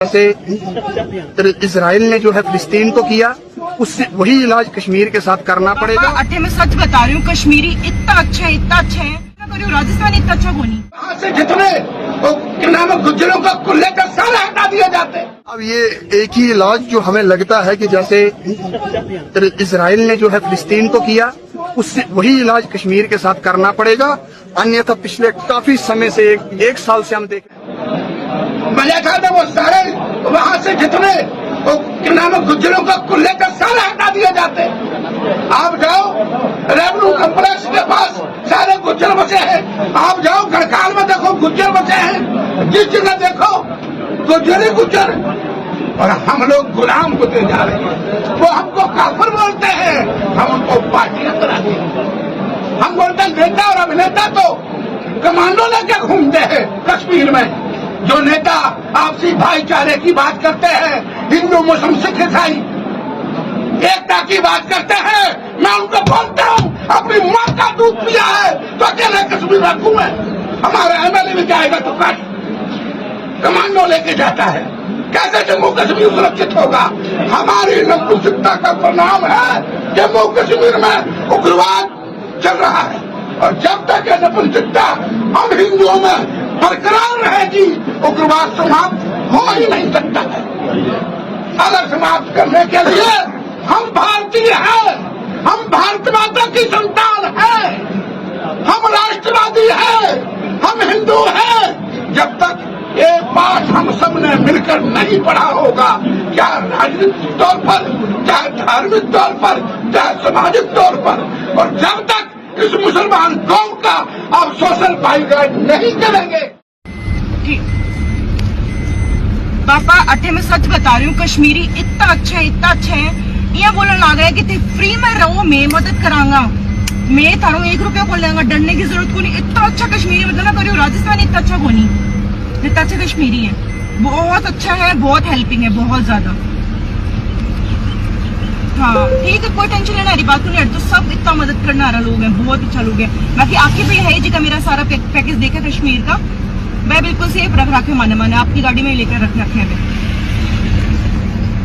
जैसे इजराइल ने जो है फिलिस्तीन को किया, उससे वही इलाज कश्मीर के साथ करना पड़ेगा। अठे मैं सच बता रही हूँ, कश्मीरी इतना अच्छा है, इतना अच्छा है। राजस्थान इतना अच्छा को नहीं। वहाँ से जितने गुज्जरों का कुल्ले का सारा हटा दिया जाते। अब ये एक ही इलाज जो हमें लगता है कि जैसे इजराइल ने जो है फिलिस्तीन को किया, उससे वही इलाज कश्मीर के साथ करना पड़ेगा। अन्यथा पिछले काफी समय से एक साल से हम देख मजा था वो सारे वहाँ से जितने गुज्जरों का कुल्ले का सारा हटा दिया जाते। आप जाओ रेवन्यू कम्प्लेक्स के पास सारे गुज्जर बचे हैं। आप जाओ खड़काल में देखो गुज्जर बचे हैं, जिस जगह देखो गुज्जर ही गुज्जर। और हम लोग गुलाम होते जा रहे हैं। वो हमको काफिर बोलते हैं, हम उनको पार्टियां कराते हैं। हम बोलते हैं नेता और अभिनेता तो कमांडो लेकर घूमते हैं कश्मीर में। जो नेता आपसी भाईचारे की बात करते हैं, हिंदू मुस्लिम सिख ईसाई एकता की बात करते हैं, मैं उनको बोलता हूँ अपनी माँ का दूध पिया है तो अकेले कश्मीर में घूमे। हमारा एमएलए भी जाएगा तो काश कमांडो लेके जाता है। कैसे जम्मू कश्मीर सुरक्षित होगा? हमारी नपुंसकता का परिणाम है जम्मू कश्मीर में उग्रवाद चल रहा है। और जब तक ये नपुंसकता हम हिंदुओं में बरकरार रहेगी, उग्रवाद समाप्त हो ही नहीं सकता है। अगर समाप्त करने के लिए हम भारतीय हैं, हम भारत माता की संतान हैं, हम राष्ट्रवादी हैं, हम हिंदू हैं। जब तक ये पाठ हम सब ने मिलकर नहीं पढ़ा होगा, चाहे राजनीतिक तौर पर, चाहे धार्मिक तौर पर, चाहे सामाजिक तौर पर, और जब तक इस मुसलमान कौम का आप सोशल बाइकाट नहीं करेंगे। पापा अठे मैं सच बता रही हूँ, कश्मीरी इतना अच्छा है, इतना अच्छा है। ये बोलने लग रहा है कि फ्री में रहो, मैं मदद करांगा, मैं थारों 1 रुपया को लेंगा, डरने की जरूरत को नहीं। इतना अच्छा कश्मीरी मतलब ना करियो, राजस्थान इतना अच्छा को नहीं, इतना अच्छा कश्मीरी है, बहुत अच्छा है, बहुत हेल्पिंग है, बहुत ज्यादा। हाँ ठीक है, कोई टेंशन लेना रही बात नहीं, तो सब इतना मदद करने वाला लोग हैं, बहुत अच्छा लोग हैं। बाकी आपके भी है जी का मेरा सारा पैकेज देखा कश्मीर का, मैं बिल्कुल सेफ रख रखे माने आपकी गाड़ी में लेकर रख रखे हैं।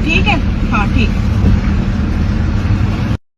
ठीक है, हाँ ठीक है।